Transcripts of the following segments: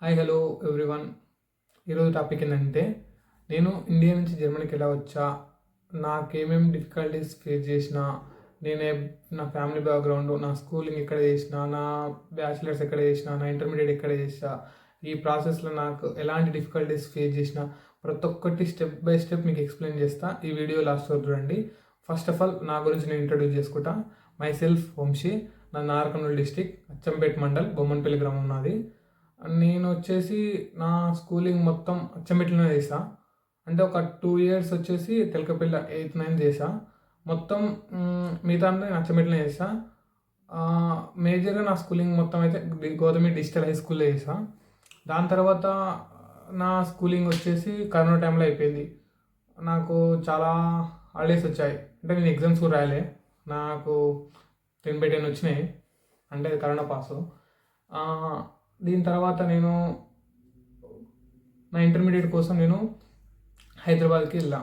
Hi hello everyone. ఈరోజు topic ఏంటంటే నేను ఇండియా నుంచి జర్మనీకి ఎలా వచ్చా, నాకేమేమి డిఫికల్టీస్ ఫేస్ చేసిన, నేనే నా ఫ్యామిలీ బ్యాక్గ్రౌండ్, నా స్కూలింగ్ ఎక్కడ చేసిన, నా బ్యాచిలర్స్ ఎక్కడ చేసిన, నా ఇంటర్మీడియట్ ఎక్కడ చేసా, ఈ ప్రాసెస్లో నాకు ఎలాంటి డిఫికల్టీస్ ఫేస్ చేసిన ప్రతి ఒక్కటి స్టెప్ బై స్టెప్ మీకు ఎక్స్ప్లెయిన్ చేస్తా. ఈ వీడియో లాస్ట్ వరకు చూడండి. ఫస్ట్ ఆఫ్ ఆల్ నా గురించి నేను ఇంట్రడ్యూస్ చేసుకుంటా. మై సెల్ఫ్ వంశీ, నా నార్కర్నూల్ డిస్టిక్, అచ్చంపేట్ మండల్, బొమ్మన్పల్లి గ్రామం నాది. నేను వచ్చేసి నా స్కూలింగ్ మొత్తం అచ్చంపేటలోనే చేసా. అంటే ఒక 2 ఇయర్స్ వచ్చేసి తెలకపిల్ల 8th 9th చేసా. మొత్తం మిగతా అంతా నేను అచ్చంపేటలోనే చేసా. మేజర్గా నా స్కూలింగ్ మొత్తం అయితే గౌతమి డిజిటల్ హై స్కూల్లో చేసా. దాని తర్వాత నా స్కూలింగ్ వచ్చేసి కరోనా టైంలో అయిపోయింది. నాకు చాలా హాలిడేస్ వచ్చాయి. అంటే నేను ఎగ్జామ్స్ కూడా రాయలే. నాకు 10/10 వచ్చినాయి. అంటే కరోనా పాసు. దీని తర్వాత నేను నా ఇంటర్మీడియట్ కోసం నేను హైదరాబాద్కి వెళ్ళా.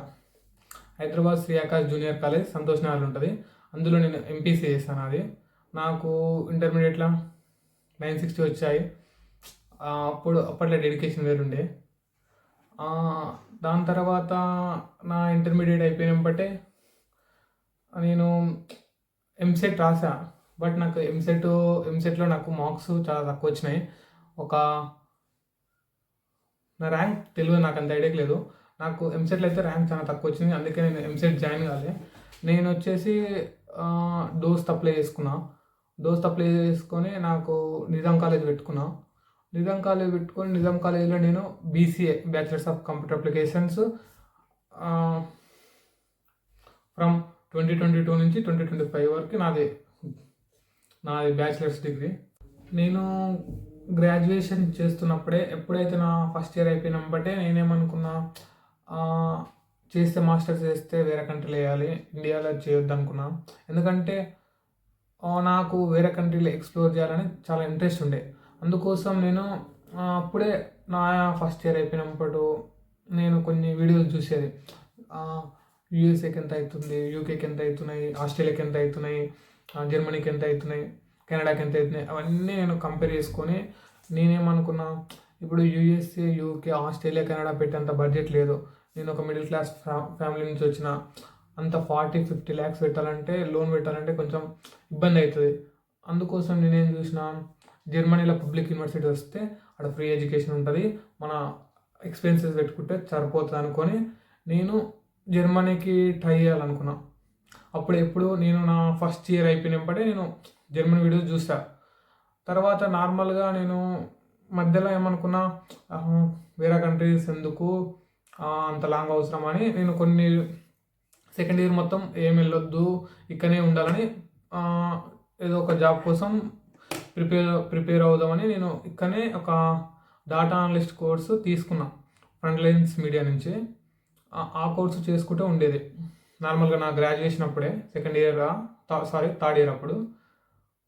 హైదరాబాద్ శ్రీ ఆకాష్ జూనియర్ కాలేజ్ సంతోష్ నగర్ ఉంటుంది. అందులో నేను ఎంపీసీ చేశాను. అది నాకు ఇంటర్మీడియట్లో 960 వచ్చాయి. అప్పట్లో డెడికేషన్ వేరుండే. దాని తర్వాత నా ఇంటర్మీడియట్ అయిపోయినప్పటే నేను ఎంసెట్ రాసా. బట్ నాకు ఎంసెట్లో నాకు మార్క్స్ చాలా తక్కువ వచ్చినాయి. నా ర్యాంక్ తెలియదు, నాకు అంత ఐడియా లేదు. నాకు ఎంసెట్లో అయితే ర్యాంక్ చాలా తక్కువ వచ్చింది. అందుకే నేను ఎంసెట్ జాయిన్ కాలే. నేను వచ్చేసి దోస్త్ అప్లై చేసుకొని నాకు నిజాం కాలేజ్ పెట్టుకున్నా. నిజాం కాలేజ్లో నేను BCA bachelors of computer applications from 2022 నుంచి 2025 వరకు నాది బ్యాచిలర్స్ డిగ్రీ. నేను గ్రాడ్యుయేషన్ చేస్తున్నప్పుడే ఎప్పుడైతే నా ఫస్ట్ ఇయర్ అయిపోయినప్పటే నేనేమనుకున్నా, మాస్టర్స్ చేస్తే వేరే కంట్రీలో వేయాలి, ఇండియాలో చేయొద్దు అనుకున్నా. ఎందుకంటే నాకు వేరే కంట్రీలో ఎక్స్ప్లోర్ చేయాలని చాలా ఇంట్రెస్ట్ ఉండే. అందుకోసం నేను అప్పుడే నా ఫస్ట్ ఇయర్ అయిపోయినప్పుడు నేను కొన్ని వీడియోస్ చూసేది. యూఎస్ఏకి ఎంత అవుతుంది, యూకేకి ఎంత అవుతున్నాయి, ఆస్ట్రేలియాకి ఎంత అవుతున్నాయి, జర్మనీకి ఎంత అవుతున్నాయి, కెనడాకి ఎంత అవుతున్నాయి, అవన్నీ నేను కంపేర్ చేసుకొని నేనేమనుకున్నా, ఇప్పుడు యూఎస్ఏ, యూకే, ఆస్ట్రేలియా, కెనడా పెట్టేంత బడ్జెట్ లేదు. నేను ఒక మిడిల్ క్లాస్ ఫ్యామిలీ నుంచి వచ్చిన, అంత 40-50 lakhs పెట్టాలంటే, లోన్ పెట్టాలంటే కొంచెం ఇబ్బంది అవుతుంది. అందుకోసం నేనేం చూసిన, జర్మనీలో పబ్లిక్ యూనివర్సిటీ వస్తే అక్కడ ఫ్రీ ఎడ్యుకేషన్ ఉంటుంది, మన ఎక్స్పెన్సెస్ పెట్టుకుంటే సరిపోతుంది అనుకొని నేను జర్మనీకి ట్రై చేయాలనుకున్నా. ఎప్పుడు నేను నా ఫస్ట్ ఇయర్ అయిపోయినప్పుడే నేను జర్మనీ వీడియోస్ చూసా. తర్వాత నార్మల్గా నేను మధ్యలో ఏమనుకున్నా, వేరే కంట్రీస్ ఎందుకు అంత లాంగ్ అవసరం అని నేను కొన్ని సెకండ్ ఇయర్ మొత్తం ఏం వెళ్ళొద్దు, ఇక్కడనే ఉండాలని ఏదో ఒక జాబ్ కోసం ప్రిపేర్ అవుదామని నేను ఇక్కడనే ఒక డాటా అనలిస్ట్ కోర్సు తీసుకున్నా ఫ్రంట్ లైన్స్ మీడియా నుంచి. ఆ కోర్సు చేసుకుంటూ ఉండేది నార్మల్గా నా గ్రాడ్యుయేషన్ అప్పుడే, థర్డ్ ఇయర్ అప్పుడు.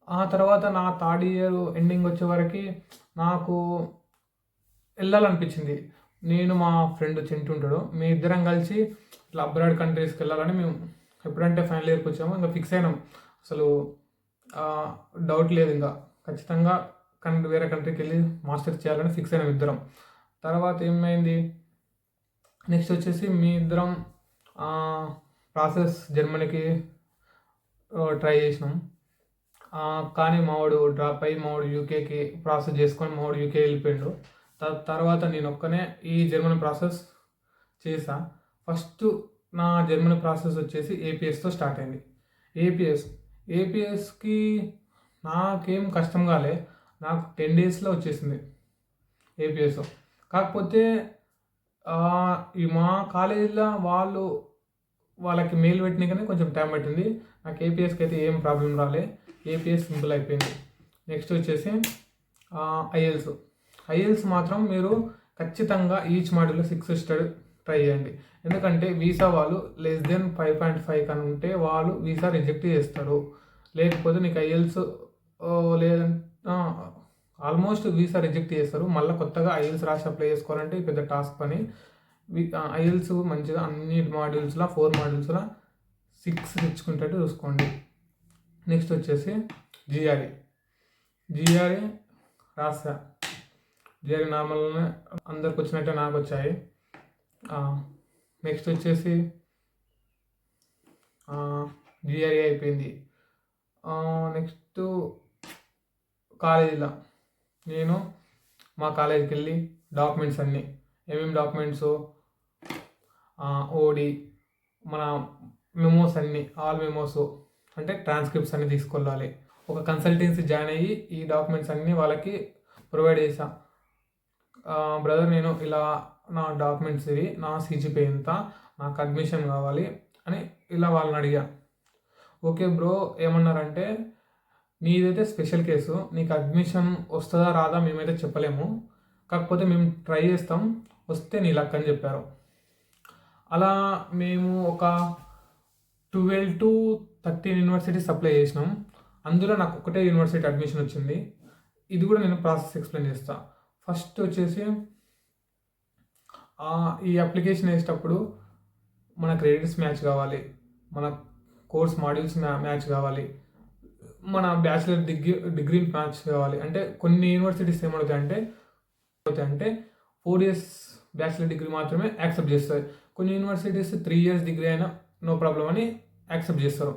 ఆ తర్వాత నా థర్డ్ ఇయర్ ఎండింగ్ వచ్చే వరకు నాకు వెళ్ళాలనిపించింది. నేను మా ఫ్రెండ్ చింటూ ఉంటాడు, మీ ఇద్దరం కలిసి ఇట్లా అబ్రాడ్ కంట్రీస్కి వెళ్ళాలని మేము ఎప్పుడంటే ఫైనల్ ఇయర్కి వచ్చాము, ఇంకా ఫిక్స్ అయినాం. అసలు డౌట్ లేదు, ఇంకా ఖచ్చితంగా వేరే కంట్రీకి వెళ్ళి మాస్టర్స్ చేయాలని ఫిక్స్ అయినాం ఇద్దరం. తర్వాత ఏమైంది, నెక్స్ట్ వచ్చేసి మీ ఇద్దరం ప్రాసెస్ జర్మనీకి ట్రై చేసినాం. కానీ మావాడు డ్రాప్ అయ్యి మావాడు యూకేకి ప్రాసెస్ చేసుకొని మావాడు యూకే వెళ్ళిపోయాడు. తర్వాత నేను ఒక్కనే ఈ జర్మనీ ప్రాసెస్ చేసా. ఫస్ట్ నా జర్మనీ ప్రాసెస్ వచ్చేసి ఏపీఎస్తో స్టార్ట్ అయింది. ఏపీఎస్కి నాకేం కష్టం కాలే, నాకు 10 daysలో వచ్చేసింది ఏపీఎస్. కాకపోతే ఈ మా కాలేజీలో వాళ్ళకి మెయిల్ పెట్టినాకనే కొంచెం టైం పట్టింది. నాకు ఏపీఎస్కి అయితే ఏం ప్రాబ్లం రాలే, ఏపీఎస్ సింపుల్ అయిపోయింది. నెక్స్ట్ వచ్చేసి ఐఎల్స్ మాత్రం మీరు ఖచ్చితంగా ఈచ్ మాడ్యూల్లో 6 ట్రై చేయండి. ఎందుకంటే వీసా వాళ్ళు <5.5 అని ఉంటే వాళ్ళు వీసా రిజెక్ట్ చేస్తారు. లేకపోతే నీకు ఐఎల్స్ లేదంటే ఆల్మోస్ట్ వీసా రిజెక్ట్ చేస్తారు. మళ్ళీ కొత్తగా ఐఎల్స్ రాసి అప్లై చేసుకోవాలంటే పెద్ద టాస్క్ పని. ఐఎల్స్ మంచిగా అన్ని మాడ్యూల్స్లో 4 మాడ్యూల్స్లో 6 తెచ్చుకుంటట్టు చూసుకోండి. నెక్స్ట్ వచ్చేసి జిఆర్ఏ రాసా. జిఆర్ఈ నార్మల్గానే అందరికి వచ్చినట్టే నాకు వచ్చాయి. నెక్స్ట్ వచ్చేసి జిఆర్ఈ అయిపోయింది. నెక్స్ట్ కాలేజీలో నేను మా కాలేజీకి వెళ్ళి డాక్యుమెంట్స్ అన్నీ ఏమేమి డాక్యుమెంట్స్, ఓడి, మన మెమోస్ అన్నీ, ఆల్ మెమోస్ అంటే ట్రాన్స్క్రిప్ట్స్ అన్నీ తీసుకెళ్ళాలి. ఒక కన్సల్టెన్సీ జాయిన్ అయ్యి ఈ డాక్యుమెంట్స్ అన్నీ వాళ్ళకి ప్రొవైడ్ చేసా. బ్రదర్ నేను ఇలా నా డాక్యుమెంట్స్ ఇవి, నా సిజిపి ఎంత, నాకు అడ్మిషన్ కావాలి అని ఇలా వాళ్ళని అడిగా. ఓకే బ్రో ఏమన్నారంటే, నీదైతే స్పెషల్ కేసు, నీకు అడ్మిషన్ వస్తుందా రాదా మేమైతే చెప్పలేము, కాకపోతే మేము ట్రై చేస్తాం, వస్తే నీ లక్ అని చెప్పారు. అలా మేము ఒక 12 to 13 యూనివర్సిటీస్ అప్లై చేసినాం. అందులో నాకు ఒకటే యూనివర్సిటీ అడ్మిషన్ వచ్చింది. ఇది కూడా నేను ప్రాసెస్ ఎక్స్ప్లెయిన్ చేస్తాను. ఫస్ట్ వచ్చేసి ఈ అప్లికేషన్ వేసేటప్పుడు మన క్రెడిట్స్ మ్యాచ్ కావాలి, మన కోర్స్ మాడ్యూల్స్ మ్యాచ్ కావాలి, మన బ్యాచిలర్ డిగ్రీ మ్యాచ్ కావాలి. అంటే కొన్ని యూనివర్సిటీస్ ఏమవుతాయంటే 4 years బ్యాచిలర్ డిగ్రీ మాత్రమే యాక్సెప్ట్ చేస్తాయి. కొన్ని యూనివర్సిటీస్ 3 years డిగ్రీ అయినా నో ప్రాబ్లం అని యాక్సెప్ట్ చేస్తారు.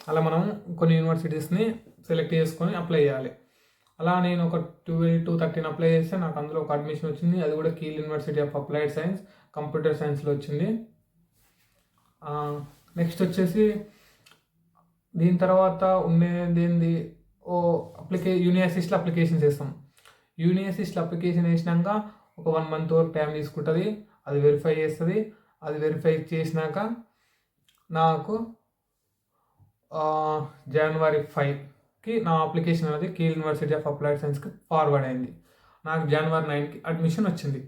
అలా మనం కొన్ని యూనివర్సిటీస్ని సెలెక్ట్ చేసుకొని అప్లై చేయాలి. అలా నేను ఒక 12 to 13 అప్లై చేస్తే నాకు అందులో ఒక అడ్మిషన్ వచ్చింది. అది కూడా Kiel University of Applied Science computer సైన్స్లో వచ్చింది. నెక్స్ట్ వచ్చేసి దీని తర్వాత ఉండేది యూనివర్సిటీలో అప్లికేషన్స్ వేస్తాం. యూనివర్సిటీలో అప్లికేషన్ వేసినాక ఒక 1 month వరకు టైం తీసుకుంటుంది. అది వెరిఫై చేస్తుంది. అది వెరిఫై చేసినాక నాకు January 5కి నా అప్లికేషన్ అనేది కీల్ యూనివర్సిటీ ఆఫ్ అప్లైడ్ సైన్స్కి ఫార్వర్డ్ అయింది. నాకు January 9కి అడ్మిషన్ వచ్చింది.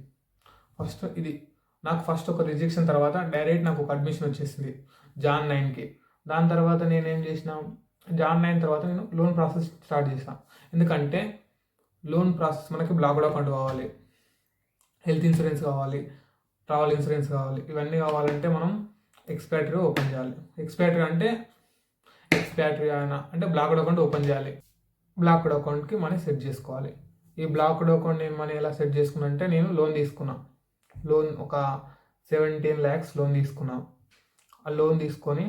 ఫస్ట్ ఒక రిజెక్షన్ తర్వాత డైరెక్ట్ నాకు ఒక అడ్మిషన్ వచ్చేసింది Jan 9కి. దాని తర్వాత నేనేం చేసిన, Jan 9 తర్వాత నేను లోన్ ప్రాసెస్ స్టార్ట్ చేశాను. ఎందుకంటే లోన్ ప్రాసెస్ మనకి బ్లాక్డ్ అకౌంట్ కావాలి, హెల్త్ ఇన్సూరెన్స్ కావాలి, ట్రావెల్ ఇన్సూరెన్స్ కావాలి. ఇవన్నీ కావాలంటే మనం ఎక్స్పాట్రీ ఓపెన్ చేయాలి. ఎక్స్పాట్రీ అంటే బ్లాక్డ్ అకౌంట్ ఓపెన్ చేయాలి. బ్లాక్డ్ అకౌంట్కి మనీ సెట్ చేసుకోవాలి. ఈ బ్లాక్డ్ అకౌంట్ నేను మనీ ఎలా సెట్ చేసుకున్నా అంటే, నేను లోన్ తీసుకున్నా. లోన్ ఒక 17 lakhs లోన్ తీసుకున్నా. ఆ లోన్ తీసుకొని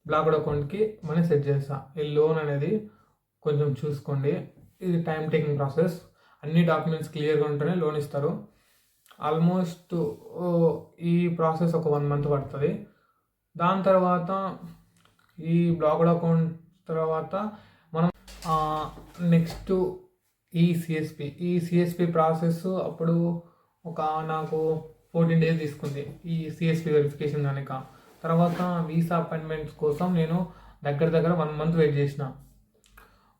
బ్లాక్డ్ అకౌంట్కి మనీ సెట్ చేస్తా. ఈ లోన్ అనేది కొంచెం చూసుకోండి, ఇది టైం టేకింగ్ ప్రాసెస్. అన్ని డాక్యుమెంట్స్ క్లియర్గా ఉంటేనే లోన్ ఇస్తారు. ఆల్మోస్ట్ ఈ ప్రాసెస్ ఒక 1 month పడుతుంది. దాని తర్వాత ఈ బ్లాక్డ్ అకౌంట్ తర్వాత మనం నెక్స్ట్ ఈ సిఎస్పి ప్రాసెస్ అప్పుడు నాకు 14 days తీసుకుంది ఈ సిఎస్పి వెరిఫికేషన్ కనుక. తర్వాత వీసా అపాయింట్మెంట్స్ కోసం నేను దగ్గర 1 month వెయిట్ చేసిన.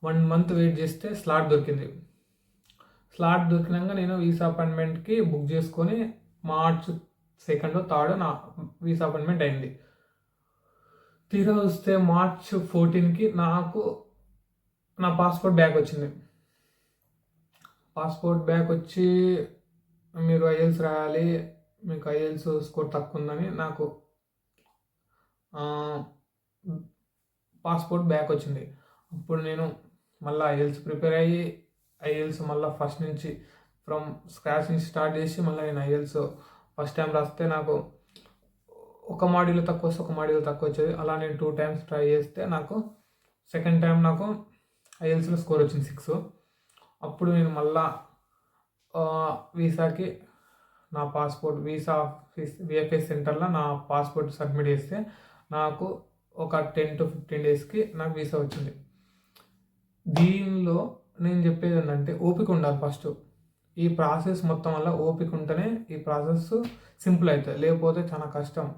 1 month వెయిట్ చేస్తే స్లాట్ దొరికింది. స్లాట్ దొరికినాక నేను వీసా అపాయింట్మెంట్కి బుక్ చేసుకొని March 2nd or 3rd నా వీసా అపాయింట్మెంట్ అయింది. తీరా వస్తే March 14కి నాకు నా పాస్పోర్ట్ బ్యాక్ వచ్చింది. పాస్పోర్ట్ బ్యాక్ వచ్చి మీరు ఐఎల్స్ రాయాలి, మీకు ఐఎల్స్ స్కోర్ తక్కువ ఉందని నాకు పాస్పోర్ట్ బ్యాక్ వచ్చింది. అప్పుడు నేను మళ్ళీ ఐఎల్స్ ప్రిపేర్ అయ్యి ఐఎల్స్ మళ్ళీ ఫస్ట్ నుంచి ఫ్రమ్ స్క్రాచ్ నుంచి స్టార్ట్ చేసి మళ్ళీ నేను ఐఎల్స్ ఫస్ట్ టైం రాస్తే నాకు ఒక మాడ్యూల్ తక్కువ వస్తే ఒక మాడ్యూల్ తక్కువ వచ్చేది. అలా నేను 2 times ట్రై చేస్తే నాకు సెకండ్ టైం నాకు ఐఎల్స్లో స్కోర్ వచ్చింది 6. అప్పుడు నేను మళ్ళా వీసాకి నా పాస్పోర్ట్ విఎఫ్ఎస్ సెంటర్లో నా పాస్పోర్ట్ సబ్మిట్ చేస్తే నాకు ఒక 10 to 15 daysకి నాకు వీసా వచ్చింది. దీనిలో నేను చెప్పేది ఏంటంటే ఓపిక ఉండాలి. ఫస్ట్ ఈ ప్రాసెస్ మొత్తం వల్ల ఓపిక ఉంటేనే ఈ ప్రాసెస్ సింపుల్ అవుతుంది, లేకపోతే చాలా కష్టం.